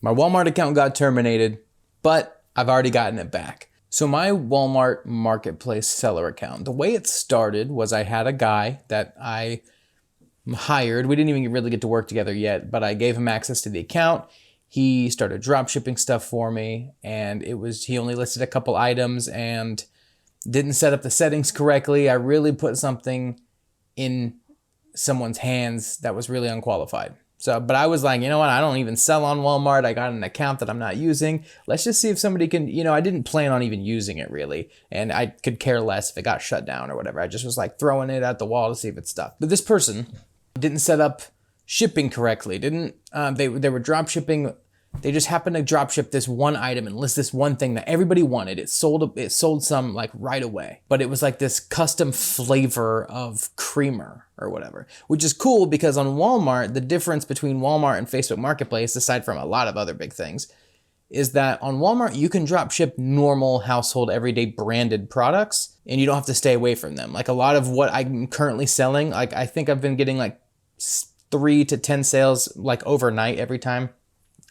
My Walmart account got terminated, but I've already gotten it back. So my Walmart marketplace seller account, the way it started was I had a guy that I hired. We didn't even really get to work together yet, but I gave him access to the account. He started drop shipping stuff for me, and he only listed a couple items and didn't set up the settings correctly. I really put something in someone's hands that was really unqualified. But I was like, you know what? I don't even sell on Walmart. I got an account that I'm not using. Let's just see if somebody can, I didn't plan on even using it really. And I could care less if it got shut down or whatever. I just was like throwing it at the wall to see if it stuck. But this person didn't set up shipping correctly. They were drop shipping. They just happened to drop ship this one item and list this one thing that everybody wanted. It sold some like right away, but it was like this custom flavor of creamer or whatever, which is cool because on Walmart, the difference between Walmart and Facebook Marketplace, aside from a lot of other big things, is that on Walmart, you can drop ship normal household everyday branded products and you don't have to stay away from them. Like a lot of what I'm currently selling, like I think I've been getting like 3 to 10 sales like overnight every time.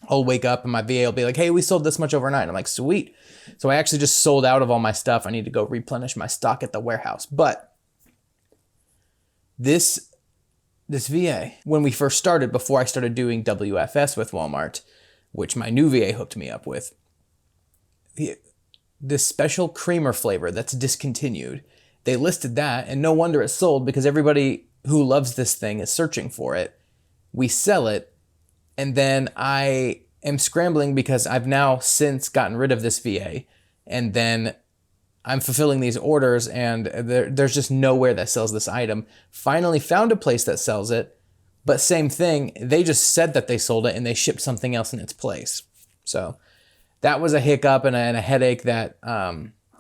I'll wake up and my VA will be like, hey, we sold this much overnight. And I'm like, sweet. So I actually just sold out of all my stuff. I need to go replenish my stock at the warehouse. But this VA, when we first started, before I started doing WFS with Walmart, which my new VA hooked me up with, this special creamer flavor that's discontinued, they listed that, and no wonder it sold because everybody who loves this thing is searching for it. We sell it. And then I am scrambling because I've now since gotten rid of this VA, and then I'm fulfilling these orders and there's just nowhere that sells this item. Finally found a place that sells it, but same thing. They just said that they sold it and they shipped something else in its place. So that was a hiccup and a headache that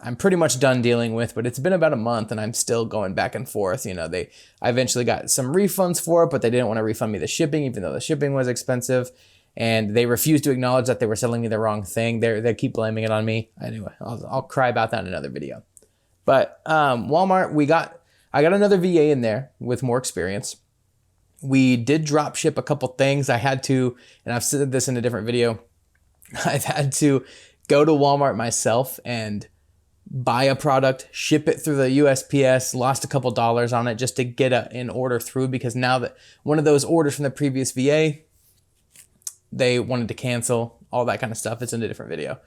I'm pretty much done dealing with, but it's been about a month and I'm still going back and forth. I eventually got some refunds for it, but they didn't want to refund me the shipping, even though the shipping was expensive. And they refused to acknowledge that they were selling me the wrong thing. They keep blaming it on me. Anyway, I'll cry about that in another video. But Walmart, I got another VA in there with more experience. We did drop ship a couple things. I had to, and I've said this in a different video, I've had to go to Walmart myself and buy a product, ship it through the USPS, lost a couple dollars on it just to get an order through, because now that one of those orders from the previous VA, they wanted to cancel, all that kind of stuff. It's in a different video.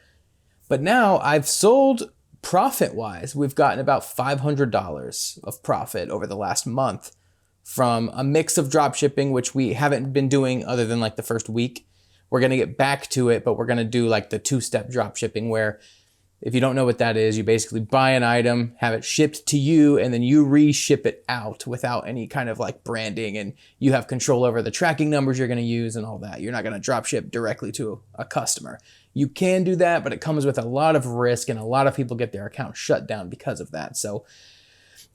But now I've sold profit-wise. We've gotten about $500 of profit over the last month from a mix of drop shipping, which we haven't been doing other than like the first week. We're going to get back to it, but we're going to do like the 2-step drop shipping where, if you don't know what that is, you basically buy an item, have it shipped to you, and then you re-ship it out without any kind of like branding, and you have control over the tracking numbers you're going to use and all that. You're not going to drop ship directly to a customer. You can do that, but it comes with a lot of risk, and a lot of people get their account shut down because of that. So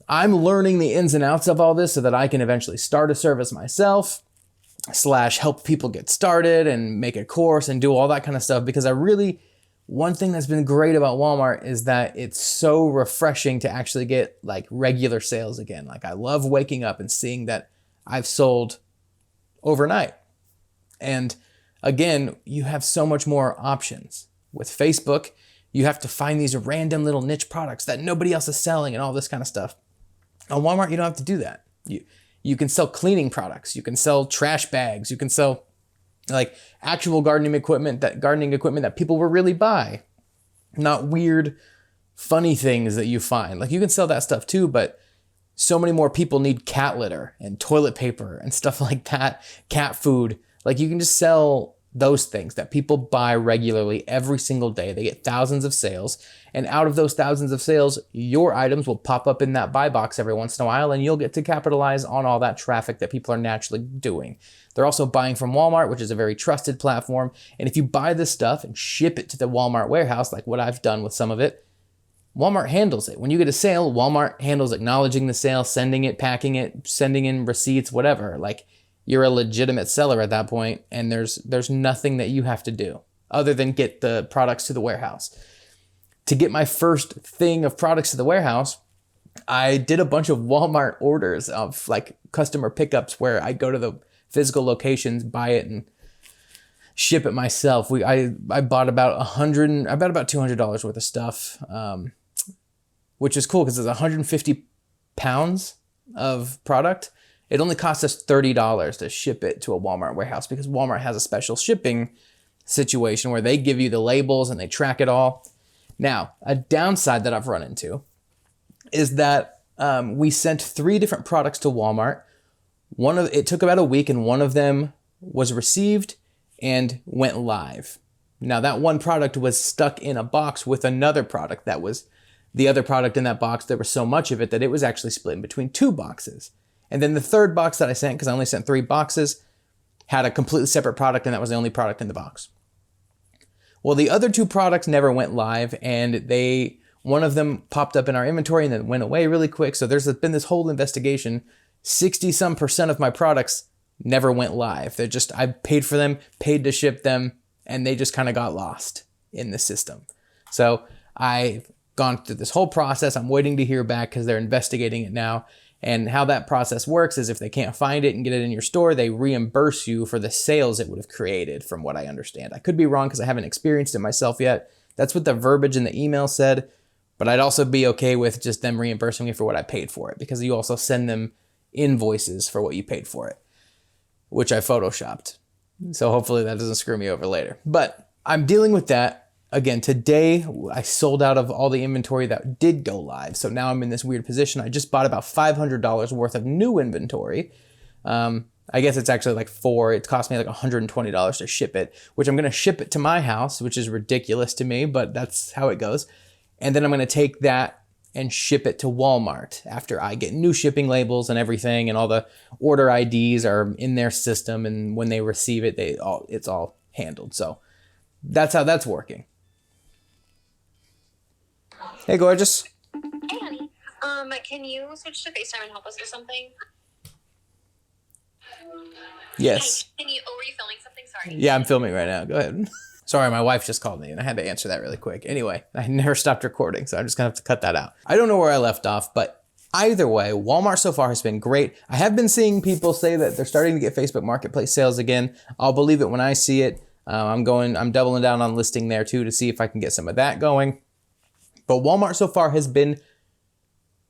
I'm learning the ins and outs of all this so that I can eventually start a service myself, / help people get started and make a course and do all that kind of stuff, because one thing that's been great about Walmart is that it's so refreshing to actually get like regular sales again. Like I love waking up and seeing that I've sold overnight. And again, you have so much more options. With Facebook, you have to find these random little niche products that nobody else is selling and all this kind of stuff. On Walmart, you don't have to do that. You can sell cleaning products. You can sell trash bags. You can sell like actual gardening equipment that people will really buy, not weird, funny things that you find. Like you can sell that stuff too, but so many more people need cat litter and toilet paper and stuff like that, cat food. Like you can just sell those things that people buy regularly every single day. They get thousands of sales, and out of those thousands of sales, your items will pop up in that buy box every once in a while, and you'll get to capitalize on all that traffic that people are naturally doing. They're also buying from Walmart, which is a very trusted platform. And if you buy this stuff and ship it to the Walmart warehouse, like what I've done with some of it, Walmart handles it. When you get a sale, Walmart handles acknowledging the sale, sending it, packing it, sending in receipts, whatever. Like you're a legitimate seller at that point, and there's nothing that you have to do other than get the products to the warehouse. To get my first thing of products to the warehouse, I did a bunch of Walmart orders of like customer pickups where I go to the physical locations, buy it, and ship it myself. I bought about $200 worth of stuff, which is cool because it's 150 pounds of product. It only cost us $30 to ship it to a Walmart warehouse because Walmart has a special shipping situation where they give you the labels and they track it all. Now, a downside that I've run into is that we sent 3 different products to Walmart. It took about a week, and one of them was received and went live. Now, that one product was stuck in a box with another product that was the other product in that box. There was so much of it that it was actually split in between 2 boxes. And then the third box that I sent, because I only sent 3 boxes, had a completely separate product, and that was the only product in the box. Well, the other 2 products never went live, and one of them popped up in our inventory and then went away really quick. So there's been this whole investigation. 60% of my products never went live. I paid for them, paid to ship them, and they just kind of got lost in the system. So I've gone through this whole process. I'm waiting to hear back because they're investigating it now. And how that process works is if they can't find it and get it in your store, they reimburse you for the sales it would have created, from what I understand. I could be wrong because I haven't experienced it myself yet. That's what the verbiage in the email said. But I'd also be okay with just them reimbursing me for what I paid for it, because you also send them invoices for what you paid for it, which I photoshopped. So hopefully that doesn't screw me over later. But I'm dealing with that. Again, today I sold out of all the inventory that did go live. So now I'm in this weird position. I just bought about $500 worth of new inventory. I guess it's actually like 4. It cost me like $120 to ship it, which I'm going to ship it to my house, which is ridiculous to me, but that's how it goes. And then I'm going to take that and ship it to Walmart after I get new shipping labels and everything, and all the order IDs are in their system. And when they receive it, it's all handled. So that's how that's working. Hey, gorgeous. Hey, honey. Can you switch to FaceTime and help us with something? Yes. Hey, were you filming something? Sorry. Yeah, I'm filming right now. Go ahead. Sorry, my wife just called me and I had to answer that really quick. Anyway, I never stopped recording, so I'm just gonna have to cut that out. I don't know where I left off, but either way, Walmart so far has been great. I have been seeing people say that they're starting to get Facebook Marketplace sales again. I'll believe it when I see it. I'm doubling down on listing there too to see if I can get some of that going. But Walmart so far has been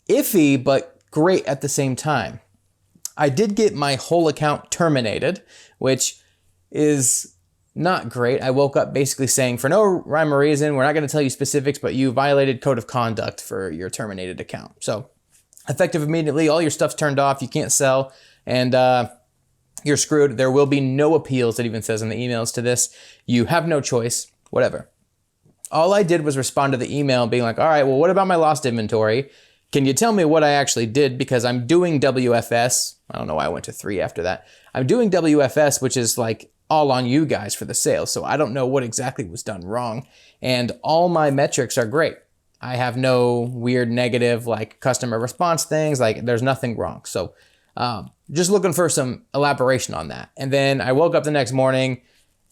iffy, but great at the same time. I did get my whole account terminated, which is not great. I woke up basically saying, for no rhyme or reason, we're not going to tell you specifics, but you violated code of conduct for your terminated account. So effective immediately, all your stuff's turned off, you can't sell, and you're screwed. There will be no appeals, it even says in the emails to this. You have no choice, whatever. All I did was respond to the email being like, all right, well, what about my lost inventory? Can you tell me what I actually did? Because I'm doing WFS. I don't know why I went to 3 after that. I'm doing WFS, which is like all on you guys for the sale. So I don't know what exactly was done wrong. And all my metrics are great. I have no weird negative like customer response things. Like there's nothing wrong. So just looking for some elaboration on that. And then I woke up the next morning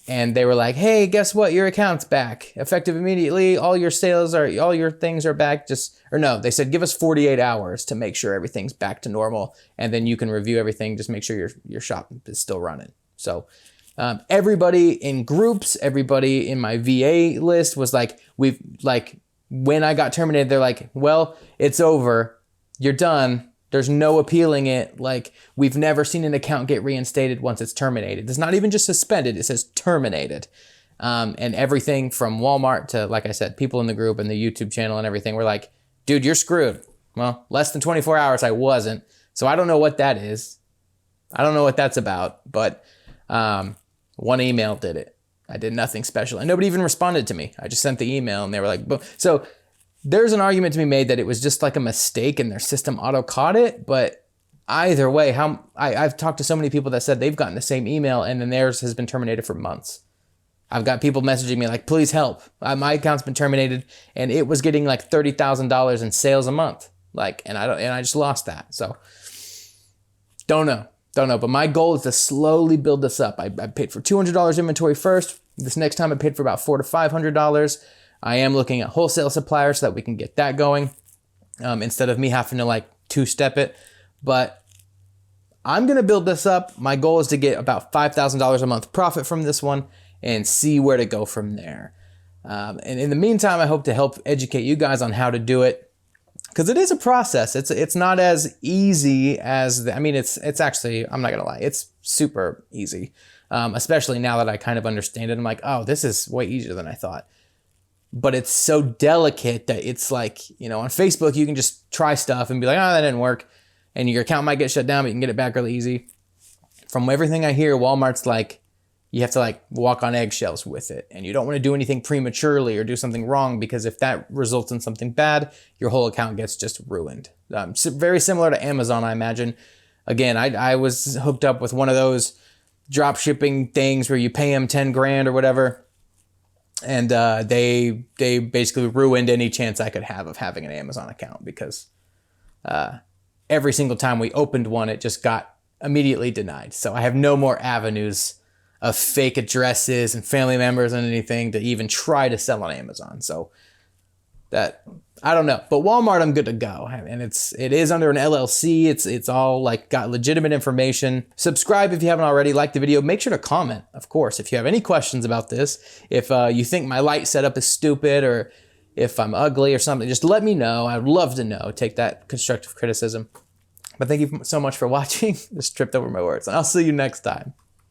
and they were like, hey, guess what? Your account's back. Effective immediately. All your things are back. They said, give us 48 hours to make sure everything's back to normal. And then you can review everything. Just make sure your shop is still running. So everybody in groups, everybody in my VA list was like, when I got terminated, they're like, well, it's over. You're done. There's no appealing it. Like, we've never seen an account get reinstated once it's terminated. It's not even just suspended. It says terminated. And everything from Walmart to, like I said, people in the group and the YouTube channel and everything were like, dude, you're screwed. Well, less than 24 hours, I wasn't. So I don't know what that is. I don't know what that's about. But one email did it. I did nothing special. And nobody even responded to me. I just sent the email and they were like, boom. So there's an argument to be made that it was just like a mistake and their system auto caught it. But either way, I've talked to so many people that said they've gotten the same email and then theirs has been terminated for months. I've got people messaging me like, please help. My account's been terminated and it was getting like $30,000 in sales a month. And I just lost that. So don't know. But my goal is to slowly build this up. I paid for $200 inventory first. This next time I paid for about $400 to $500. I am looking at wholesale suppliers so that we can get that going instead of me having to like two-step it. But I'm going to build this up. My goal is to get about $5,000 a month profit from this one. and see where to go from there. And in the meantime, I hope to help educate you guys on how to do it, because it is a process. It's not as easy as it's actually, I'm not gonna lie, it's super easy. Especially now that I kind of understand it. I'm like, oh, this is way easier than I thought. But it's so delicate that it's like, on Facebook, you can just try stuff and be like, oh, that didn't work. And your account might get shut down, but you can get it back really easy. From everything I hear, Walmart's like, you have to like walk on eggshells with it. And you don't want to do anything prematurely or do something wrong, because if that results in something bad, your whole account gets just ruined. Very similar to Amazon, I imagine. Again, I was hooked up with one of those drop shipping things where you pay them 10 grand or whatever. And they basically ruined any chance I could have of having an Amazon account, because every single time we opened one, it just got immediately denied. So I have no more avenues of fake addresses and family members and anything to even try to sell on Amazon. So that, I don't know, but Walmart, I'm good to go. And it is under an LLC. It's all like got legitimate information. Subscribe if you haven't already. Like the video. Make sure to comment, of course, if you have any questions about this. If you think my light setup is stupid, or if I'm ugly or something, just let me know. I'd love to know. Take that constructive criticism. But thank you so much for watching. Just tripped over my words, and I'll see you next time.